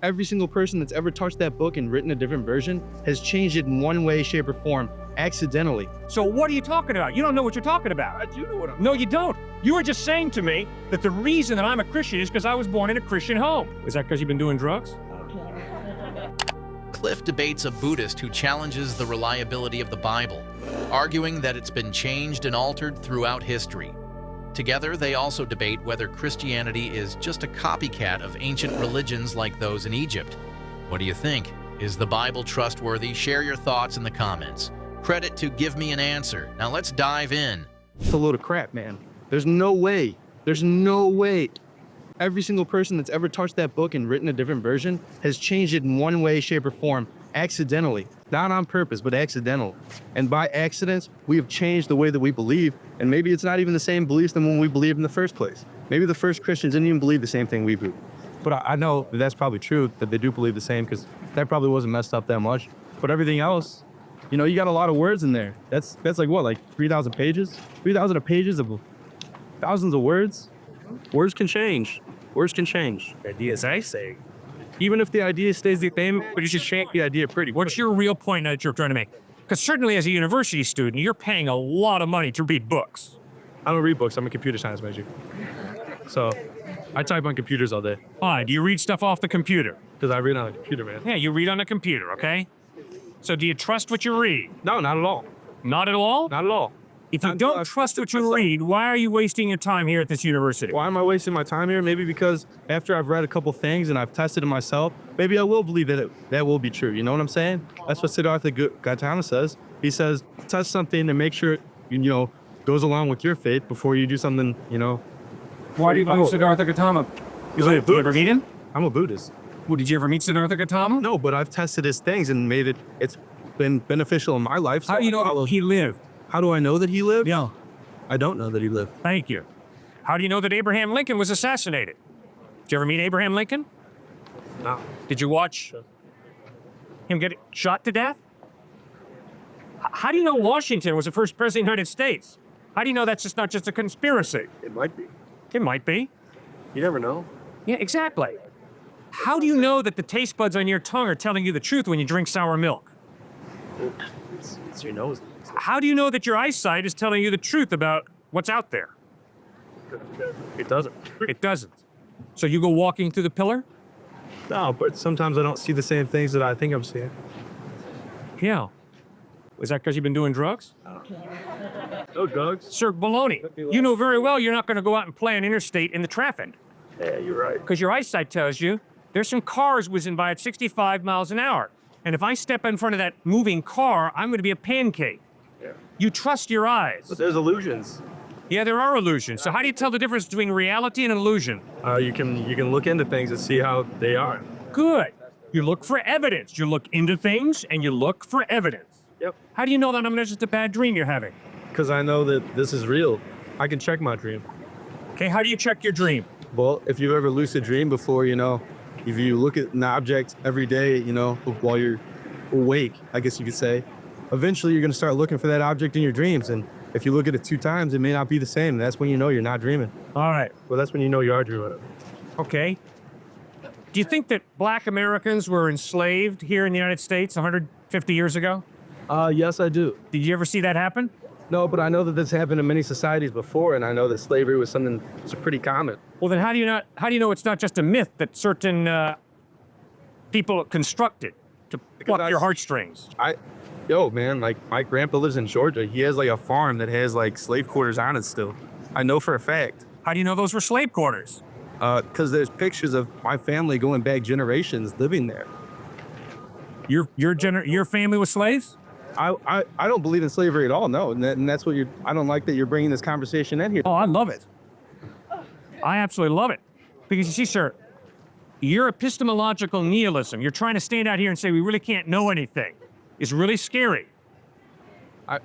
Every single person that's ever touched that book and written a different version has changed it in one way, shape, or form, accidentally. So what are you talking about? You don't know what you're talking about. I do know what I'm No, you don't. You were just saying to me that the reason that I'm a Christian is because I was born in a Christian home. Is that because you've been doing drugs? Cliffe debates a Buddhist who challenges the reliability of the Bible, arguing that it's been changed and altered throughout history. Together, they also debate whether Christianity is just a copycat of ancient religions like those in Egypt. What do you think? Is the Bible trustworthy? Share your thoughts in the comments. Credit to Give Me an Answer. Now let's dive in. It's a load of crap, man. There's no way. There's no way. Every single person that's ever touched that book and written a different version has changed it in one way, shape, or form, accidentally. Not on purpose, but accidental. And by accidents, we have changed the way that we believe, and maybe it's not even the same beliefs than when we believed in the first place. Maybe the first Christians didn't even believe the same thing we do. But I know that that's probably true, that they do believe the same, because that probably wasn't messed up that much. But everything else, you know, you got a lot of words in there. That's like what, like 3,000 pages? 3,000 pages of thousands of words? Words can change. Words can change. Ideas, I say. Even if the idea stays the same, but you should change the idea pretty. What's your real point that you're trying to make? Because certainly as a university student, you're paying a lot of money to read books. I don't read books. I'm a computer science major. So I type on computers all day. Why? Do you read stuff off the computer? Because I read on a computer, man. Yeah, you read on a computer, okay? So do you trust what you read? No, not at all. Not at all? Not at all. If you don't trust what you read, why are you wasting your time here at this university? Why am I wasting my time here? Maybe because after I've read a couple things and I've tested it myself, maybe I will believe that that will be true. You know what I'm saying? That's what Siddhartha Gautama says. He says, test something and make sure it, goes along with your faith before you do something, Why do you like Siddhartha Gautama? He's like a Did you ever Buddhist. meet him? I'm a Buddhist. Well, did you ever meet Siddhartha Gautama? No, but I've tested his things and it's been beneficial in my life. So How do you know he lived? How do I know that he lived? Yeah. I don't know that he lived. Thank you. How do you know that Abraham Lincoln was assassinated? Did you ever meet Abraham Lincoln? No. Did you watch him get shot to death? How do you know Washington was the first president of the United States? How do you know that's just not just a conspiracy? It might be. It might be. You never know. Yeah, exactly. How do you know that the taste buds on your tongue are telling you the truth when you drink sour milk? It's your nose. How do you know that your eyesight is telling you the truth about what's out there? It doesn't. It doesn't. So you go walking through the pillar? No, but sometimes I don't see the same things that I think I'm seeing. Yeah. Is that because you've been doing drugs? No drugs. Sir, baloney. You know very well you're not going to go out and play on interstate in the traffic. Yeah, you're right. Because your eyesight tells you there's some cars whizzing by at 65 miles an hour. And if I step in front of that moving car, I'm going to be a pancake. Yeah. You trust your eyes. But there's illusions. Yeah, there are illusions. So how do you tell the difference between reality and an illusion? You can look into things and see how they are. Good. You look for evidence. You look into things and you look for evidence. Yep. How do you know that I'm not just a bad dream you're having? Because I know that this is real. I can check my dream. Okay, how do you check your dream? Well, if you've ever lucid dreamed before, if you look at an object every day, while you're awake, I guess you could say, eventually you're going to start looking for that object in your dreams. And if you look at it 2 times, it may not be the same. That's when you know you're not dreaming. All right. Well, that's when you know you are dreaming. Okay. Do you think that black Americans were enslaved here in the United States 150 years ago? Yes, I do. Did you ever see that happen? No, but I know that this happened in many societies before, and I know that slavery was something that's pretty common. Well, then how do you know it's not just a myth that certain people constructed to pluck your heartstrings? Man, like my grandpa lives in Georgia. He has like a farm that has like slave quarters on it still. I know for a fact. How do you know those were slave quarters? Because there's pictures of my family going back generations living there. Your family was slaves? I don't believe in slavery at all, no. And that's what I don't like that you're bringing this conversation in here. Oh, I love it. I absolutely love it. Because you see, sir, your epistemological nihilism, you're trying to stand out here and say we really can't know anything, is really scary.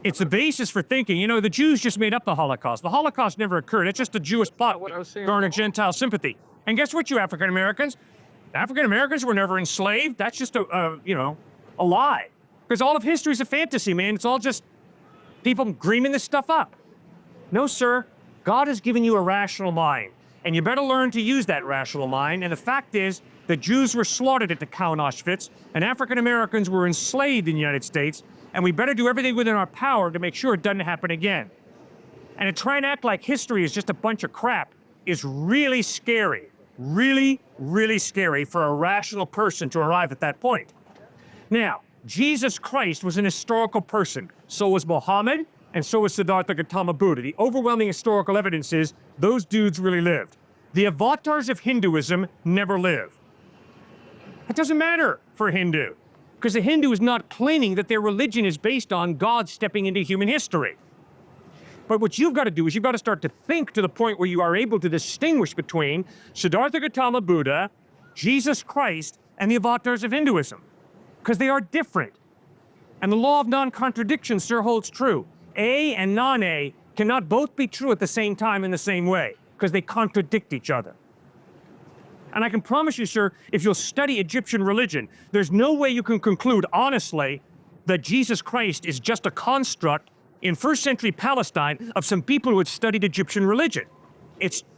It's the basis for thinking. The Jews just made up the Holocaust. The Holocaust never occurred. It's just a Jewish plot to garner Gentile sympathy. And guess what, you African Americans? African Americans were never enslaved. That's just a lie. Because all of history is a fantasy, man. It's all just people dreaming this stuff up. No, sir. God has given you a rational mind, and you better learn to use that rational mind. And the fact is, The Jews were slaughtered at the Cow in Auschwitz, and African Americans were enslaved in the United States, and we better do everything within our power to make sure it doesn't happen again. And to try and act like history is just a bunch of crap is really scary. Really, really scary for a rational person to arrive at that point. Now, Jesus Christ was an historical person. So was Muhammad, and so was Siddhartha Gautama Buddha. The overwhelming historical evidence is those dudes really lived. The avatars of Hinduism never lived. It doesn't matter for a Hindu, because the Hindu is not claiming that their religion is based on God stepping into human history. But what you've got to do is you've got to start to think to the point where you are able to distinguish between Siddhartha Gautama Buddha, Jesus Christ, and the avatars of Hinduism, because they are different. And the law of non-contradiction, sir, holds true. A and non-A cannot both be true at the same time in the same way, because they contradict each other. And I can promise you, sir, if you'll study Egyptian religion, there's no way you can conclude honestly that Jesus Christ is just a construct in first century Palestine of some people who had studied Egyptian religion.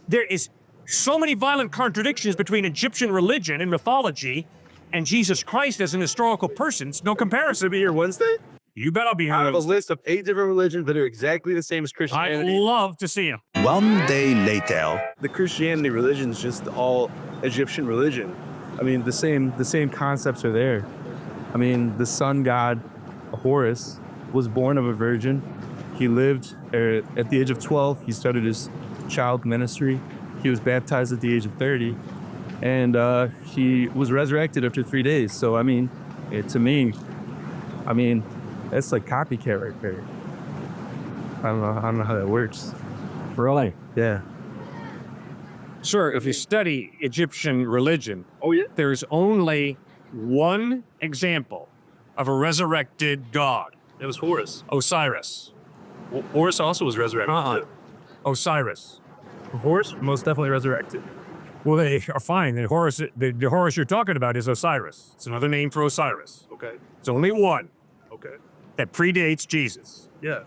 There is so many violent contradictions between Egyptian religion and mythology and Jesus Christ as an historical person. It's no comparison. Be here Wednesday? You bet I'll be here. I have a list of 8 different religions that are exactly the same as I'd Christianity. love to see him. One day later. The Christianity religion is just all Egyptian religion. I mean, the same concepts are there. I mean, the sun god Horus was born of a virgin. He lived at the age of 12. He started his child ministry. He was baptized at the age of 30, and he was resurrected after 3 days. So I mean, to me, I mean, that's like copycat right there. I don't know how that works. Really? Yeah. Sir, if you study Egyptian religion, Oh yeah. there's only one example of a resurrected god. It was Horus. Osiris. Horus also was resurrected. Osiris. Horus most definitely resurrected. Well, they are fine. The Horus you're talking about is Osiris. It's another name for Osiris. Okay. It's only one Okay. that predates Jesus. Yeah.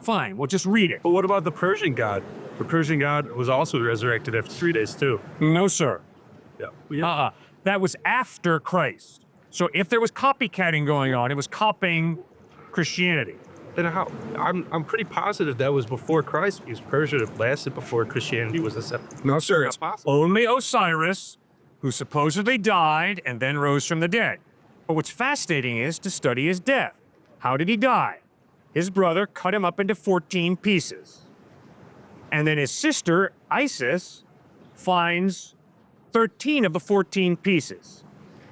Fine, well, just read it. But what about the Persian god? The Persian god was also resurrected after 3 days too. No, sir. Yeah. That was after Christ. So if there was copycatting going on, it was copying Christianity. Then how? I'm pretty positive that was before Christ, because Persia lasted before Christianity was accepted. No, sir. That's It's possible. only Osiris, who supposedly died and then rose from the dead. But what's fascinating is to study his death. How did he die? His brother cut him up into 14 pieces. And then his sister, Isis, finds 13 of the 14 pieces,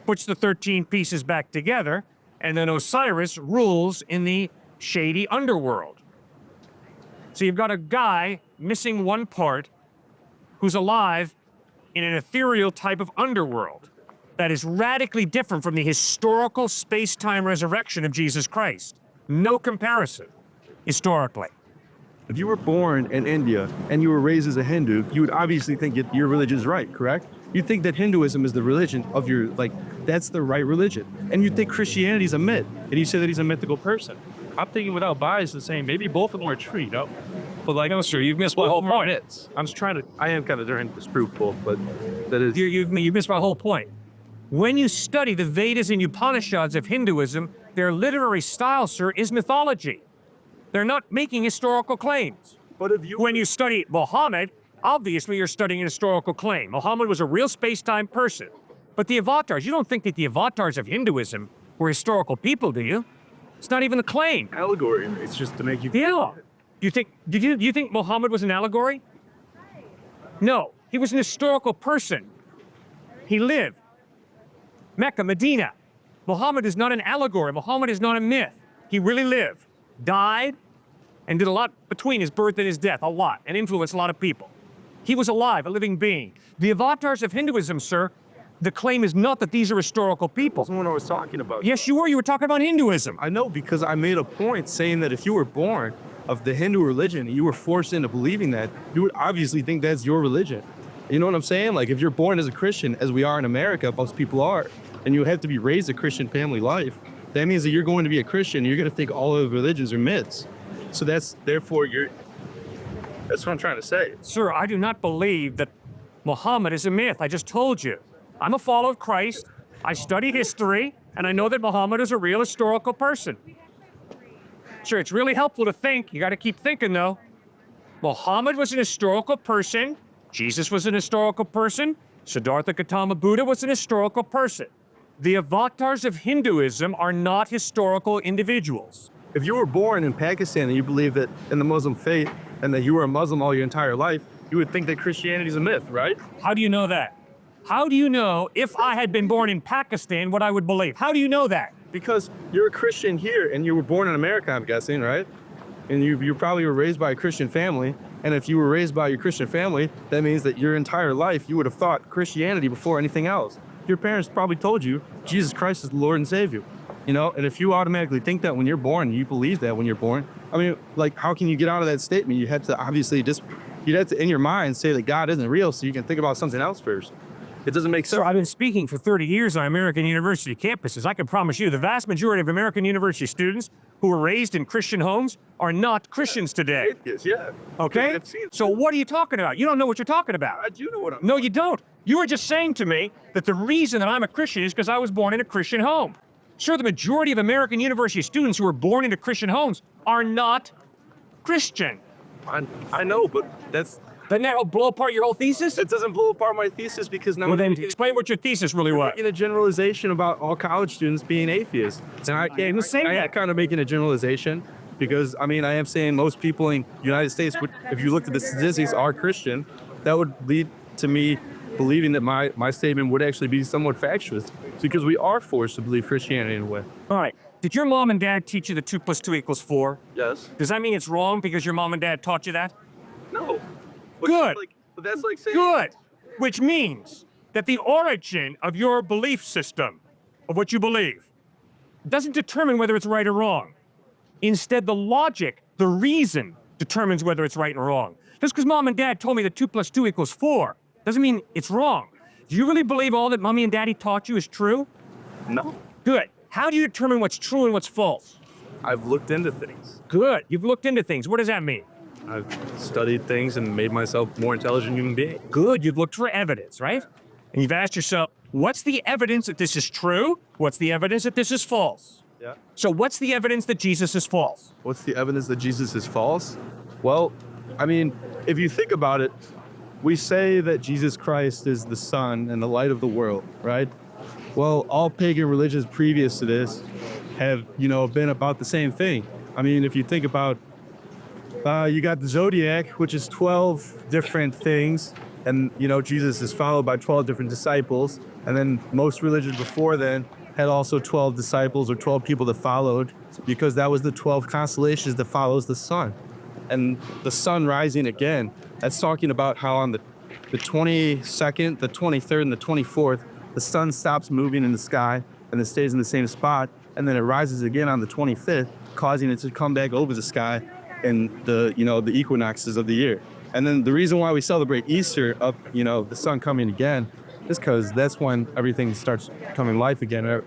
puts the 13 pieces back together, and then Osiris rules in the shady underworld. So you've got a guy missing one part who's alive in an ethereal type of underworld that is radically different from the historical space-time resurrection of Jesus Christ. No comparison, historically. If you were born in India and you were raised as a Hindu, you would obviously think your religion is right, correct? You think that Hinduism is the religion of your, like, that's the right religion. And you think Christianity is a myth, and you say that he's a mythical person. I'm thinking without bias the same. Maybe both of them are true, you know? But like, No, sir, you've missed my both whole of them are point. myths. I'm just trying to, I am kind of trying to disprove both, but that is. You missed my whole point. When you study the Vedas and Upanishads of Hinduism, their literary style, sir, is mythology. They're not making historical claims. But if you When you study Muhammad, obviously you're studying an historical claim. Muhammad was a real space-time person. But the avatars, you don't think that the avatars of Hinduism were historical people, do you? It's not even a claim. allegory, it's just to make you Yeah. You think Muhammad was an allegory? No, he was an historical person. He lived. Mecca, Medina. Muhammad is not an allegory. Muhammad is not a myth. He really lived, died, and did a lot between his birth and his death, a lot, and influenced a lot of people. He was alive, a living being. The avatars of Hinduism, sir, the claim is not that these are historical people. That's what I was talking about. Yes, you were. You were talking about Hinduism. I know, because I made a point saying that if you were born of the Hindu religion and you were forced into believing that, you would obviously think that's your religion. You know what I'm saying? Like, if you're born as a Christian, as we are in America, most people are, and you have to be raised a Christian family life, that means that you're going to be a Christian, you're going to think all of religions are myths. So that's what I'm trying to say. Sir, I do not believe that Muhammad is a myth. I just told you. I'm a follower of Christ. I study history, and I know that Muhammad is a real historical person. Sure, it's really helpful to think. You got to keep thinking, though. Muhammad was an historical person. Jesus was an historical person. Siddhartha Gautama Buddha was an historical person. The avatars of Hinduism are not historical individuals. If you were born in Pakistan and you believe that in the Muslim faith and that you were a Muslim all your entire life, you would think that Christianity is a myth, right? How do you know that? How do you know if I had been born in Pakistan what I would believe? How do you know that? Because you're a Christian here and you were born in America, I'm guessing, right? And you probably were raised by a Christian family. And if you were raised by your Christian family, that means that your entire life you would have thought Christianity before anything else. Your parents probably told you Jesus Christ is the Lord and Savior. You know, and if you automatically think that when you're born, you believe that when you're born, I mean, like, how can you get out of that statement? You had to obviously you'd have to, in your mind, say that God isn't real so you can think about something else first. It doesn't make sense. Sir, I've been speaking for 30 years on American university campuses. I can promise you the vast majority of American university students who were raised in Christian homes are not Christians today. Yes, yeah. Okay? I've seen it. So what are you talking about? You don't know what you're talking about. I do know what I'm No, you don't. You were just saying to me that the reason that I'm a Christian is because I was born in a Christian home. Sure, the majority of American university students who were born into Christian homes are not Christian. I know, but Doesn't that blow apart your whole thesis? it doesn't blow apart my thesis because now Well, then explain what your thesis really was. making a generalization about all college students being atheists. And I didn't say I am that. kind of making a generalization because, I mean, I am saying most people in the United States, if you look at the statistics, are Christian. That would lead to me believing that my statement would actually be somewhat factious because we are forced to believe Christianity in a way. All right. Did your mom and dad teach you that 2 + 2 = 4? Yes. Does that mean it's wrong because your mom and dad taught you that? No. Good. But that's like saying... Good. Which means that the origin of your belief system, of what you believe, doesn't determine whether it's right or wrong. Instead, the logic, the reason, determines whether it's right or wrong. Just because mom and dad told me that 2 + 2 = 4 doesn't mean it's wrong. Do you really believe all that mommy and daddy taught you is true? No. Good. How do you determine what's true and what's false? I've looked into things. Good. You've looked into things. What does that mean? I've studied things and made myself a more intelligent human being. Good. You've looked for evidence, right? And you've asked yourself, what's the evidence that this is true? What's the evidence that this is false? Yeah. So what's the evidence that Jesus is false? What's the evidence that Jesus is false? Well, I mean, if you think about it, we say that Jesus Christ is the sun and the light of the world, right? Well, all pagan religions previous to this have, been about the same thing. I mean, if you think about, you got the zodiac, which is 12 different things, and, Jesus is followed by 12 different disciples, and then most religions before then had also 12 disciples or 12 people that followed, because that was the 12 constellations that follows the sun. And the sun rising again, that's talking about how on the 22nd, the 23rd, and the 24th, the sun stops moving in the sky and it stays in the same spot, and then it rises again on the 25th, causing it to come back over the sky in the equinoxes of the year. And then the reason why we celebrate Easter of, the sun coming again is because that's when everything starts coming life again.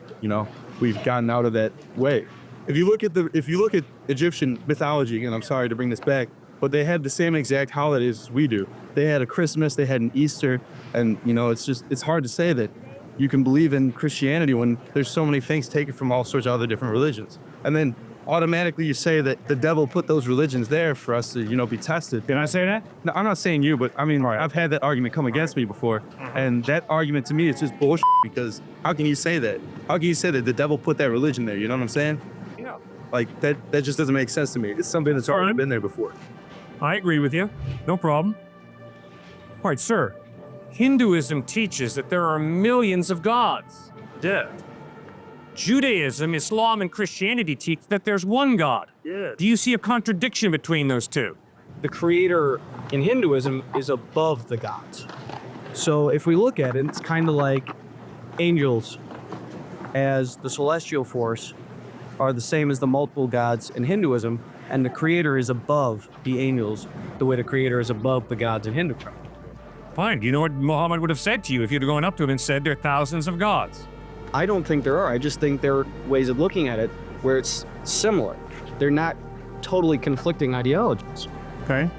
We've gotten out of that way. If you look at Egyptian mythology, and I'm sorry to bring this back, but they had the same exact holidays as we do. They had a Christmas, they had an Easter, and it's hard to say that you can believe in Christianity when there's so many things taken from all sorts of other different religions. And then automatically you say that the devil put those religions there for us to, be tested. Did I say that? No, I'm not saying you, but I mean, I've had that argument come against me before. And that argument to me is just bullshit because how can you say that? How can you say that the devil put that religion there? You know what I'm saying? Yeah. Like that just doesn't make sense to me. It's something that's already been there before. I agree with you. No problem. All right, sir. Hinduism teaches that there are millions of gods. Yeah. Judaism, Islam, and Christianity teach that there's one God. Yeah. Do you see a contradiction between those two? The creator in Hinduism is above the gods. So if we look at it, it's kind of like angels as the celestial force are the same as the multiple gods in Hinduism, and the creator is above the angels the way the creator is above the gods in Hinduism. Fine. Do you know what Muhammad would have said to you if you'd have gone up to him and said there are thousands of gods? I don't think there are. I just think there are ways of looking at it where it's similar. They're not totally conflicting ideologies. Okay.